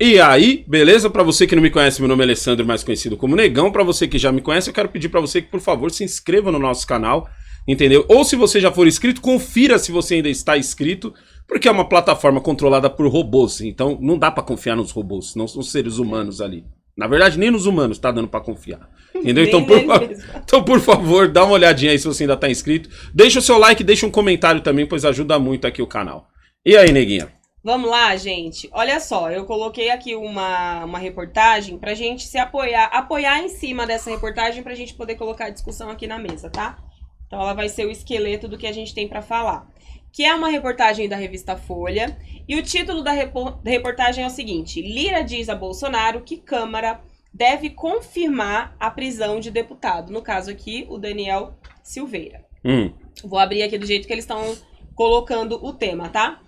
E aí, beleza? Pra você que não me conhece, meu nome é Alessandro, mais conhecido como Negão. Pra você que já me conhece, eu quero pedir pra você que, por favor, se inscreva no nosso canal, entendeu? Ou se você já for inscrito, confira se você ainda está inscrito, porque é uma plataforma controlada por robôs, então não dá pra confiar nos robôs, não são seres humanos ali. Na verdade, nem nos humanos tá dando pra confiar, entendeu? Então, por favor, dá uma olhadinha aí se você ainda tá inscrito. Deixa o seu like, deixa um comentário também, pois ajuda muito aqui o canal. E aí, neguinha? Vamos lá, gente. Olha só, eu coloquei aqui uma reportagem pra gente se apoiar em cima dessa reportagem pra gente poder colocar a discussão aqui na mesa, tá? Então ela vai ser o esqueleto do que a gente tem pra falar. Que é uma reportagem da revista Folha. E o título da reportagem é o seguinte: Lira diz a Bolsonaro que Câmara deve confirmar a prisão de deputado. No caso aqui, o Daniel Silveira. Vou abrir aqui do jeito que eles estão colocando o tema, tá?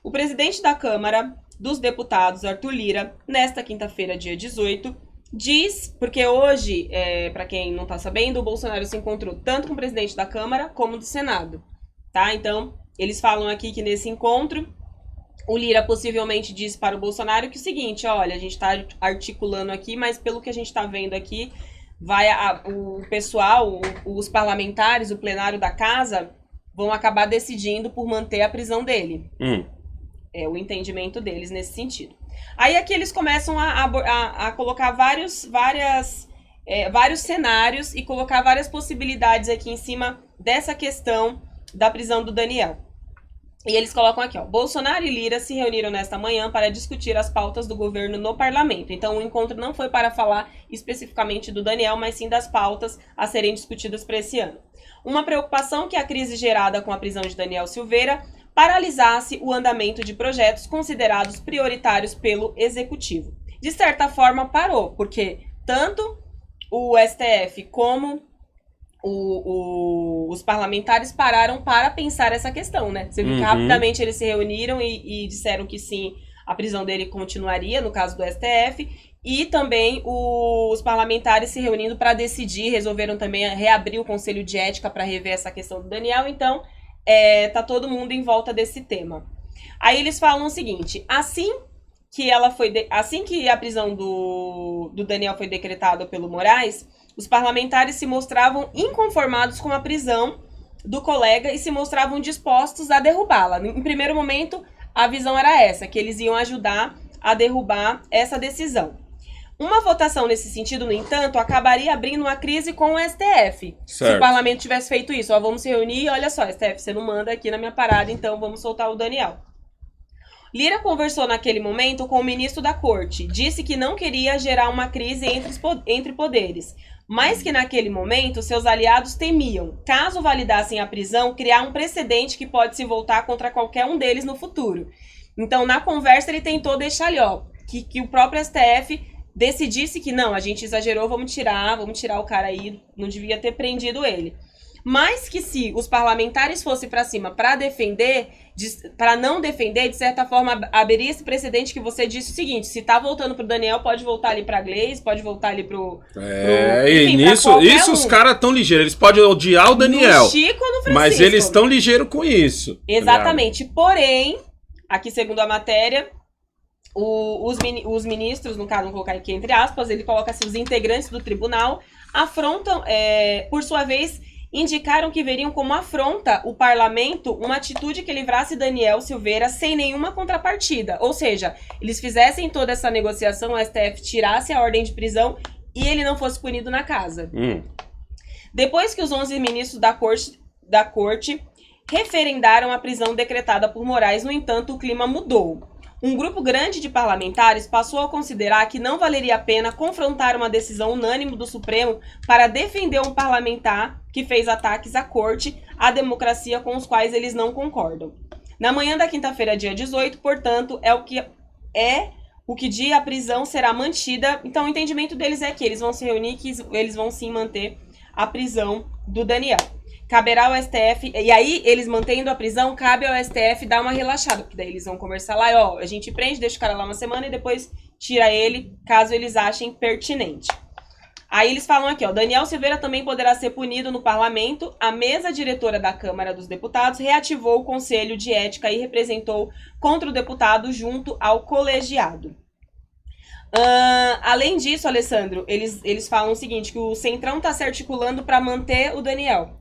O presidente da Câmara dos Deputados, Arthur Lira, nesta quinta-feira, dia 18, diz, porque hoje, para quem não tá sabendo, o Bolsonaro se encontrou tanto com o presidente da Câmara como do Senado, tá? Então, eles falam aqui que nesse encontro, o Lira possivelmente disse para o Bolsonaro que o seguinte: olha, a gente tá articulando aqui, mas pelo que a gente tá vendo aqui, o pessoal, os parlamentares, o plenário da casa, vão acabar decidindo por manter a prisão dele. É o entendimento deles nesse sentido. Aí aqui eles começam a colocar vários cenários e colocar várias possibilidades aqui em cima dessa questão da prisão do Daniel. E eles colocam aqui, ó: Bolsonaro e Lira se reuniram nesta manhã para discutir as pautas do governo no parlamento. Então o encontro não foi para falar especificamente do Daniel, mas sim das pautas a serem discutidas para esse ano. Uma preocupação que a crise gerada com a prisão de Daniel Silveira paralisasse o andamento de projetos considerados prioritários pelo Executivo. De certa forma, parou, porque tanto o STF como os parlamentares pararam para pensar essa questão, né? Você viu que rapidamente eles se reuniram e disseram que sim, a prisão dele continuaria, no caso do STF, e também os parlamentares se reunindo para decidir, resolveram também reabrir o Conselho de Ética para rever essa questão do Daniel. Então, tá todo mundo em volta desse tema. Aí eles falam o seguinte: assim que a prisão do Daniel foi decretada pelo Moraes, os parlamentares se mostravam inconformados com a prisão do colega e se mostravam dispostos a derrubá-la. Em primeiro momento, a visão era essa, que eles iam ajudar a derrubar essa decisão. Uma votação nesse sentido, no entanto, acabaria abrindo uma crise com o STF. Certo. Se o parlamento tivesse feito isso: ó, vamos se reunir, olha só, STF, você não manda aqui na minha parada, então vamos soltar o Daniel. Lira conversou naquele momento com o ministro da Corte, disse que não queria gerar uma crise entre poderes, mas que naquele momento seus aliados temiam, caso validassem a prisão, criar um precedente que pode se voltar contra qualquer um deles no futuro. Então, na conversa, ele tentou deixar ali, ó, que o próprio STF decidisse que não, a gente exagerou, vamos tirar o cara aí, não devia ter prendido ele. Mas que se os parlamentares fossem para cima para não defender, de certa forma, abriria esse precedente que você disse o seguinte: se tá voltando pro Daniel, pode voltar ali pra Gleice, pode voltar ali enfim, isso os caras tão ligeiros, eles podem odiar o Daniel, Chico ou no Francisco, mas eles estão ligeiros com isso. Exatamente, porém, aqui segundo a matéria, os ministros, no caso, vou colocar aqui entre aspas, ele coloca assim: os integrantes do tribunal afrontam, por sua vez, indicaram que veriam como afronta o parlamento uma atitude que livrasse Daniel Silveira sem nenhuma contrapartida. Ou seja, eles fizessem toda essa negociação, o STF tirasse a ordem de prisão e ele não fosse punido na casa. Depois que os 11 ministros da corte referendaram a prisão decretada por Moraes, no entanto, o clima mudou. Um grupo grande de parlamentares passou a considerar que não valeria a pena confrontar uma decisão unânime do Supremo para defender um parlamentar que fez ataques à corte, à democracia, com os quais eles não concordam. Na manhã da quinta-feira, dia 18, portanto, o que dia a prisão será mantida. Então, o entendimento deles é que eles vão se reunir, que eles vão sim manter a prisão do Daniel. Caberá ao STF, e aí eles mantendo a prisão, cabe ao STF dar uma relaxada, porque daí eles vão conversar lá e ó, a gente prende, deixa o cara lá uma semana e depois tira ele, caso eles achem pertinente. Aí eles falam aqui, ó, Daniel Silveira também poderá ser punido no parlamento. A mesa diretora da Câmara dos Deputados reativou o Conselho de Ética e representou contra o deputado junto ao colegiado. Além disso, Alessandro, eles falam o seguinte, que o Centrão está se articulando para manter o Daniel.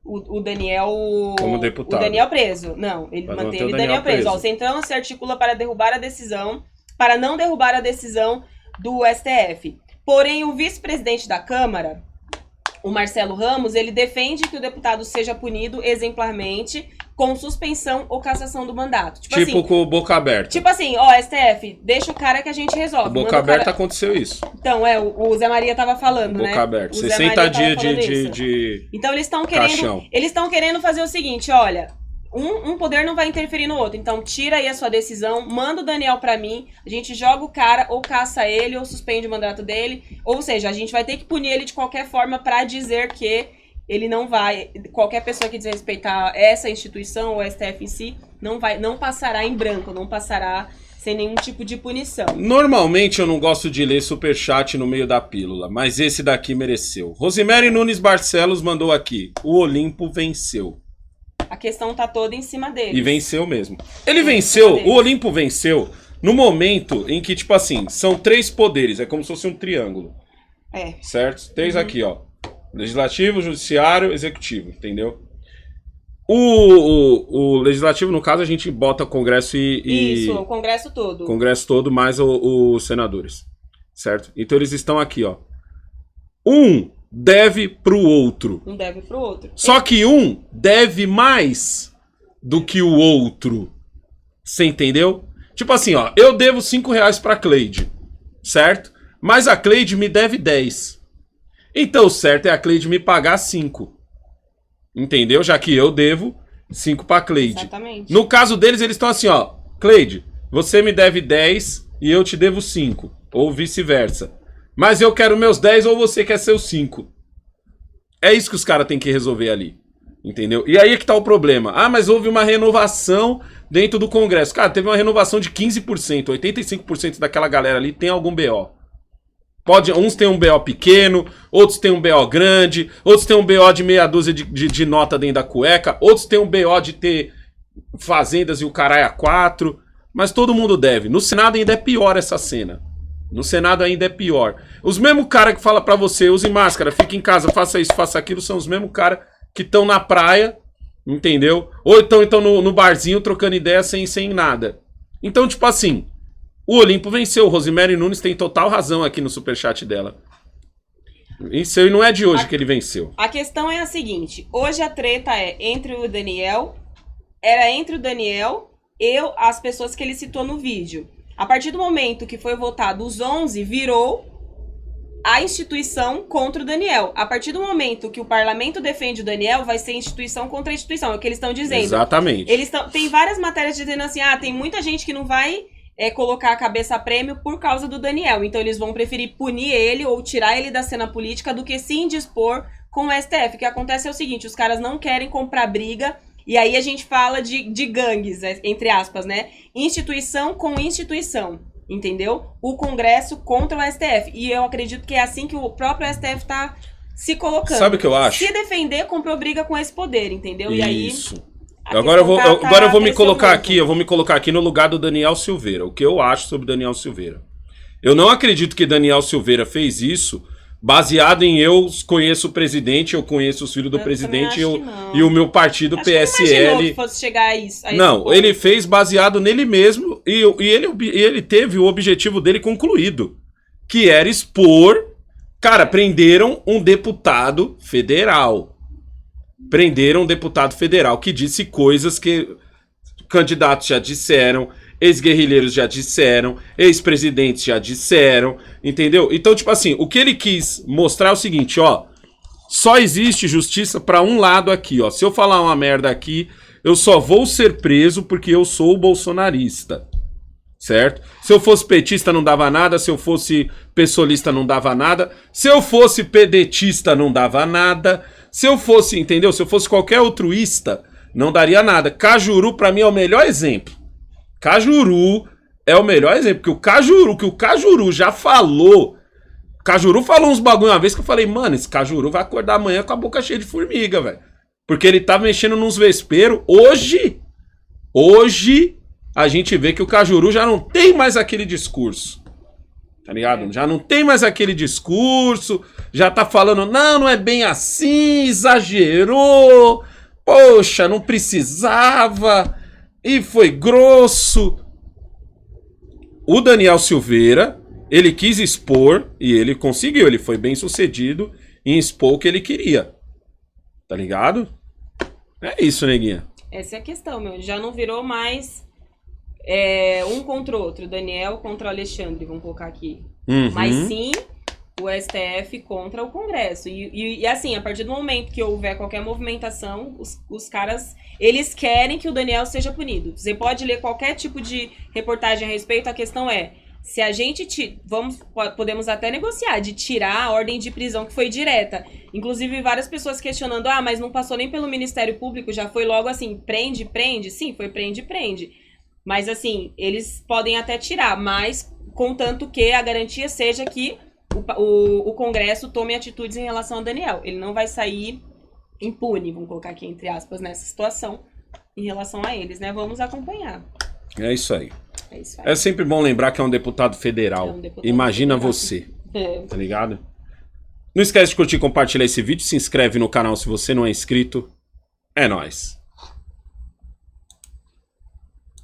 O Daniel... Como deputado. O Daniel preso. Não, ele mantém o Daniel preso. Ó, o Centrão se articula para derrubar a decisão, para não derrubar a decisão do STF. Porém, o vice-presidente da Câmara, o Marcelo Ramos, ele defende que o deputado seja punido exemplarmente com suspensão ou cassação do mandato. Tipo assim, com boca aberta. Tipo assim, ó, STF, deixa o cara que a gente resolve. Boca aberta aconteceu isso. Então, o Zé Maria tava falando, boca né? Boca aberta. 60 dias de Então, eles estão querendo fazer o seguinte, olha... Um poder não vai interferir no outro. Então, tira aí a sua decisão, manda o Daniel pra mim, a gente joga o cara, ou caça ele, ou suspende o mandato dele. Ou seja, a gente vai ter que punir ele de qualquer forma pra dizer que ele não vai... Qualquer pessoa que desrespeitar essa instituição, ou o STF em si, não passará em branco, não passará sem nenhum tipo de punição. Normalmente eu não gosto de ler superchat no meio da pílula, mas esse daqui mereceu. Rosemary Nunes Barcelos mandou aqui, o Olimpo venceu. A questão tá toda em cima dele. E venceu mesmo. Ele venceu, o Olimpo venceu no momento em que, tipo assim, são 3 poderes. É como se fosse um triângulo. É. Certo? 3 aqui, ó. Legislativo, judiciário, executivo. Entendeu? O legislativo, no caso, a gente bota Congresso e... Isso, o Congresso todo. Congresso todo, mais os senadores. Certo? Então eles estão aqui, ó. Um deve pro outro. Um deve pro outro. Só que um deve mais do que o outro. Você entendeu? Tipo assim, ó. Eu devo R$5 pra Cleide. Certo? Mas a Cleide me deve 10. Então o certo é a Cleide me pagar 5. Entendeu? Já que eu devo 5 pra Cleide. Exatamente. No caso deles, eles estão assim, ó. Cleide, você me deve 10 e eu te devo 5. Ou vice-versa. Mas eu quero meus 10 ou você quer seus 5. É isso que os caras têm que resolver ali. Entendeu? E aí é que tá o problema. Ah, mas houve uma renovação dentro do Congresso. Cara, teve uma renovação de 15%. 85% daquela galera ali tem algum BO. Uns tem um BO pequeno, outros tem um BO grande, outros tem um BO de meia dúzia de nota dentro da cueca, outros tem um BO de ter fazendas e o caralho a 4. Mas todo mundo deve. No Senado ainda é pior essa cena. No Senado ainda é pior. Os mesmos caras que falam pra você, use máscara, fique em casa, faça isso, faça aquilo, são os mesmos caras que estão na praia, entendeu? Ou então no barzinho trocando ideia sem nada. Então, tipo assim, o Olimpo venceu. Rosemary Nunes tem total razão aqui no superchat dela. Venceu e não é de hoje que ele venceu. A questão é a seguinte, hoje a treta é entre o Daniel, era entre o Daniel e as pessoas que ele citou no vídeo. A partir do momento que foi votado os 11, virou a instituição contra o Daniel. A partir do momento que o parlamento defende o Daniel, vai ser instituição contra instituição. É o que eles estão dizendo. Exatamente. Tem várias matérias dizendo assim, tem muita gente que não vai colocar a cabeça a prêmio por causa do Daniel. Então eles vão preferir punir ele ou tirar ele da cena política do que se indispor com o STF. O que acontece é o seguinte, os caras não querem comprar briga. E aí a gente fala de gangues, entre aspas, né? Instituição com instituição, entendeu? O Congresso contra o STF. E eu acredito que é assim que o próprio STF tá se colocando. Sabe o que eu acho? Se defender, comprou briga com esse poder, entendeu? Isso. E aí... Agora eu vou me colocar aqui no lugar do Daniel Silveira. O que eu acho sobre Daniel Silveira. Eu não acredito que Daniel Silveira fez isso baseado em eu conheço o presidente, eu conheço os filhos do presidente e o meu partido acho PSL. Que fosse chegar a isso. Não, ele fez baseado nele mesmo e ele teve o objetivo dele concluído, que era expor. Cara, prenderam um deputado federal. Prenderam um deputado federal que disse coisas que candidatos já disseram, ex-guerrilheiros já disseram, ex-presidentes já disseram, entendeu? Então, tipo assim, o que ele quis mostrar é o seguinte, ó, só existe justiça pra um lado aqui, ó. Se eu falar uma merda aqui, eu só vou ser preso porque eu sou bolsonarista, certo? Se eu fosse petista não dava nada, se eu fosse pessoalista não dava nada, se eu fosse pedetista não dava nada, se eu fosse, entendeu? Se eu fosse qualquer outruísta, não daria nada. Cajuru pra mim é o melhor exemplo. Cajuru é o melhor exemplo, porque o que o Cajuru já falou, Cajuru falou uns bagulho uma vez que eu falei, mano, esse Cajuru vai acordar amanhã com a boca cheia de formiga, velho. Porque ele tá mexendo nos vesperos. Hoje, a gente vê que o Cajuru já não tem mais aquele discurso. Tá ligado? Já não tem mais aquele discurso. Já tá falando, não é bem assim, exagerou. Poxa, não precisava. E foi grosso. O Daniel Silveira, ele quis expor, e ele conseguiu, ele foi bem sucedido em expor o que ele queria. Tá ligado? É isso, neguinha. Essa é a questão, meu. Já não virou mais um contra o outro. Daniel contra o Alexandre, vamos colocar aqui. Mas sim o STF contra o Congresso. E assim, a partir do momento que houver qualquer movimentação, os caras, eles querem que o Daniel seja punido. Você pode ler qualquer tipo de reportagem a respeito, a questão é, se a gente podemos até negociar de tirar a ordem de prisão que foi direta. Inclusive, várias pessoas questionando, mas não passou nem pelo Ministério Público, já foi logo assim, prende? Sim, foi prende. Mas assim, eles podem até tirar, mas contanto que a garantia seja que o Congresso tome atitudes em relação a Daniel. Ele não vai sair impune, vamos colocar aqui entre aspas, nessa situação em relação a eles, né? Vamos acompanhar. É isso aí. É isso aí. É sempre bom lembrar que é um deputado federal. Imagina federal. Você. Tá ligado? Não esquece de curtir e compartilhar esse vídeo. Se inscreve no canal se você não é inscrito. É nóis.